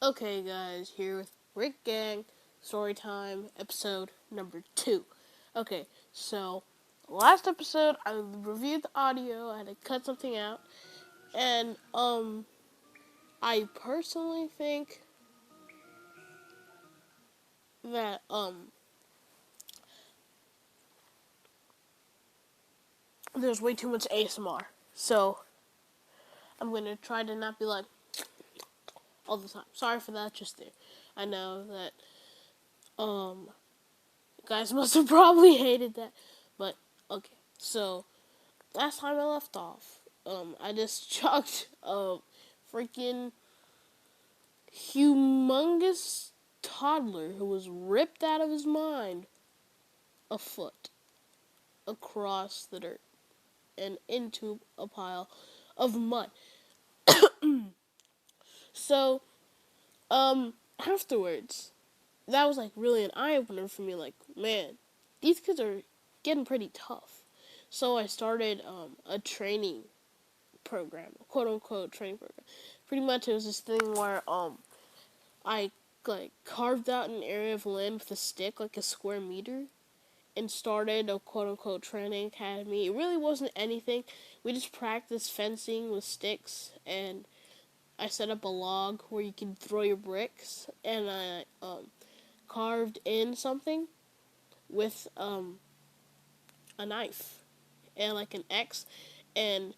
Okay, guys, here with Rick Gang, Storytime, episode number 2. Okay, so last episode I reviewed the audio, I had to cut something out, and I personally think that there's way too much ASMR. So I'm gonna try to not be like all the time. Sorry for that, just there. I know that you guys must have probably hated that, but okay. So last time I left off, I just chucked a freaking humongous toddler who was ripped out of his mind a foot across the dirt and into a pile of mud. So, afterwards, that was like really an eye opener for me. Like, man, these kids are getting pretty tough. So I started a training program, quote unquote training program. Pretty much it was this thing where I like carved out an area of land with a stick, like a square meter, and started a quote unquote training academy. It really wasn't anything. We just practiced fencing with sticks, and I set up a log where you can throw your bricks, and I carved in something with a knife and like an X, and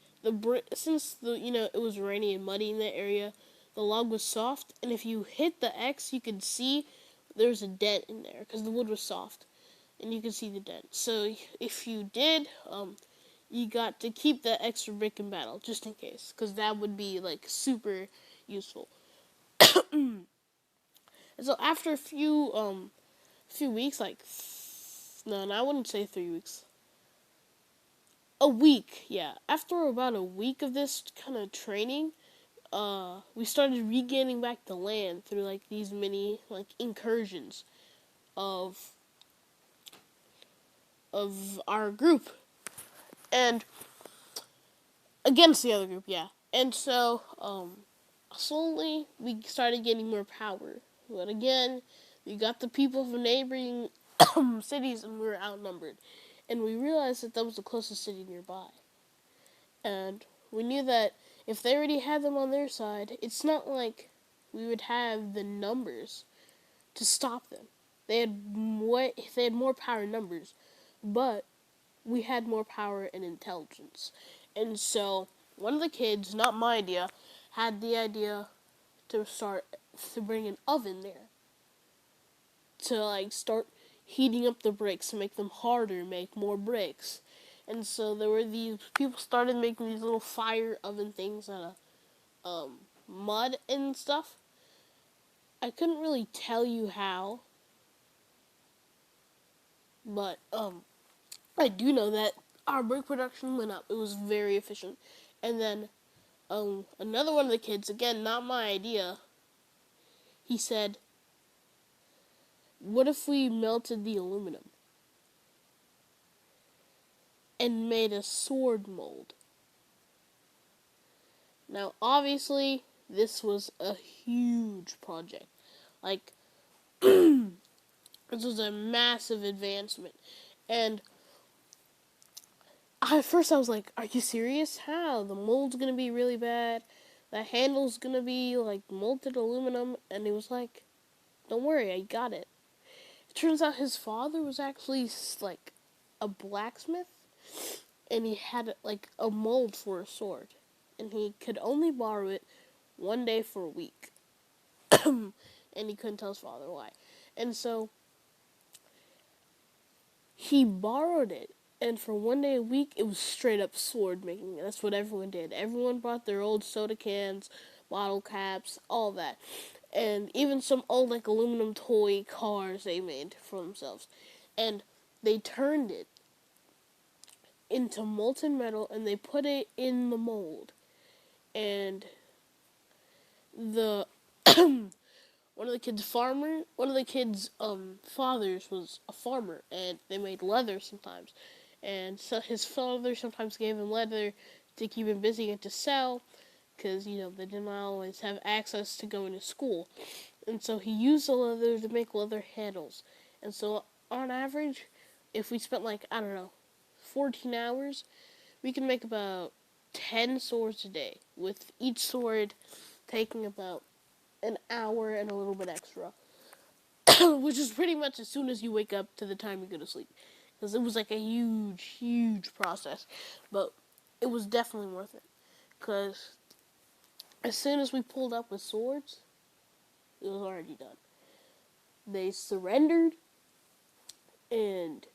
since it was rainy and muddy in that area, the log was soft, and if you hit the X, you could see there's a dent in there because the wood was soft, and you could see the dent. So if you did, you got to keep that extra brick in battle just in case, because that would be like super useful. And so after a few weeks, like no, I wouldn't say 3 weeks. A week, yeah. After about a week of this kind of training, we started regaining back the land through like these mini like incursions of our group and against the other group, yeah. And so slowly we started getting more power, but again, we got the people from neighboring cities and we were outnumbered, and we realized that was the closest city nearby, and we knew that if they already had them on their side, it's not like we would have the numbers to stop them. They had more power in numbers, but we had more power in intelligence. And so one of the kids, not my idea, had the idea to bring an oven there to like start heating up the bricks to make them harder, make more bricks. And so there were these people started making these little fire oven things out of mud and stuff. I couldn't really tell you how, but I do know that our brick production went up. It was very efficient. And then another one of the kids, again, not my idea, he said, what if we melted the aluminum and made a sword mold? Now, obviously, this was a huge project. Like, this was a massive advancement. And at first I was like, are you serious? How? The mold's gonna be really bad. The handle's gonna be like molten aluminum. And he was like, don't worry, I got it. It turns out his father was actually like a blacksmith, and he had like a mold for a sword, and he could only borrow it one day for a week. And he couldn't tell his father why. And so he borrowed it, and for one day a week, it was straight up sword making. That's what everyone did. Everyone brought their old soda cans, bottle caps, all that. And even some old like aluminum toy cars they made for themselves. And they turned it into molten metal and they put it in the mold. And the one of the kids' fathers was a farmer, and they made leather sometimes. And so his father sometimes gave him leather to keep him busy and to sell. because they did not always have access to going to school, and so he used the leather to make leather handles. And so on average, if we spent like, I don't know, 14 hours, we can make about 10 swords a day, with each sword taking about an hour and a little bit extra, which is pretty much as soon as you wake up to the time you go to sleep, because it was like a huge, huge process, but it was definitely worth it, because as soon as we pulled up with swords, it was already done. They surrendered, and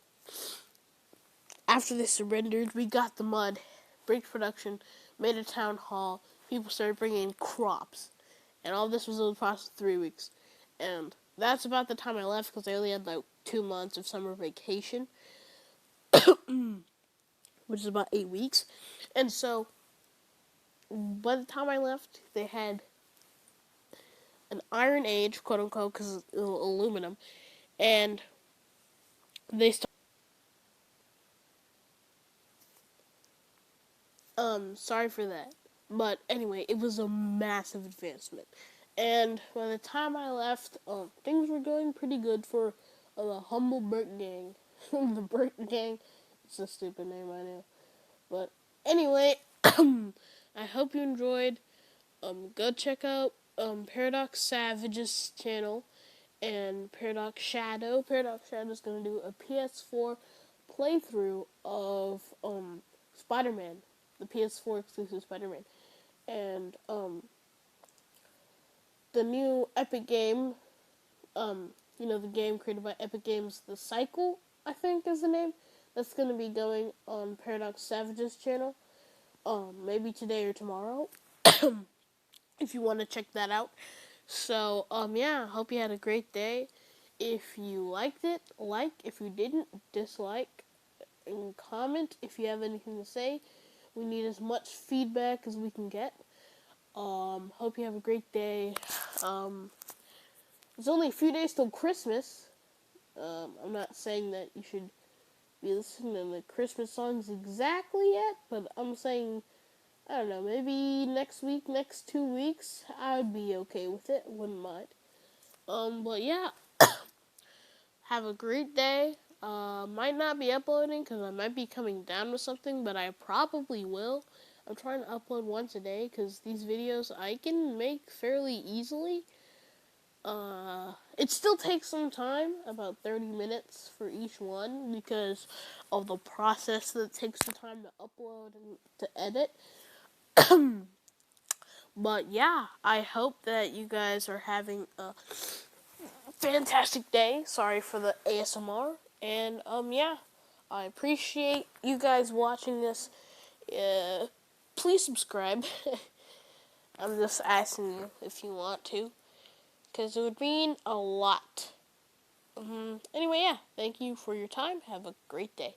after they surrendered, we got the mud, break production, made a town hall, people started bringing in crops, and all this was in the process of 3 weeks. And that's about the time I left, because I only had like 2 months of summer vacation, which is about 8 weeks. And so, by the time I left, they had an Iron Age, quote unquote, because it's aluminum, and they started. Sorry for that. But anyway, it was a massive advancement. And by the time I left, things were going pretty good for the humble Burt Gang. The Burt Gang. It's a stupid name, I know. But anyway, I hope you enjoyed. Go check out Paradox Savage's channel and Paradox Shadow. Paradox Shadow is going to do a PS4 playthrough of Spider-Man, the PS4 exclusive Spider-Man. And the new Epic game, the game created by Epic Games, The Cycle, I think is the name, that's going to be going on Paradox Savage's channel, maybe today or tomorrow, if you want to check that out. So, yeah, hope you had a great day. If you liked it, like. If you didn't, dislike. And comment if you have anything to say. We need as much feedback as we can get. Hope you have a great day. It's only a few days till Christmas. I'm not saying that you should be listening to the Christmas songs exactly yet, but I'm saying, I don't know, maybe next week, next 2 weeks, I'd be okay with it. Wouldn't mind. But yeah, have a great day. Might not be uploading because I might be coming down with something, but I probably will. I'm trying to upload once a day because these videos I can make fairly easily. It still takes some time, about 30 minutes for each one, because of the process that takes the time to upload and to edit. But yeah, I hope that you guys are having a fantastic day. Sorry for the ASMR. And yeah, I appreciate you guys watching this. Please subscribe. I'm just asking you if you want to, because it would mean a lot. Anyway, yeah, thank you for your time. Have a great day.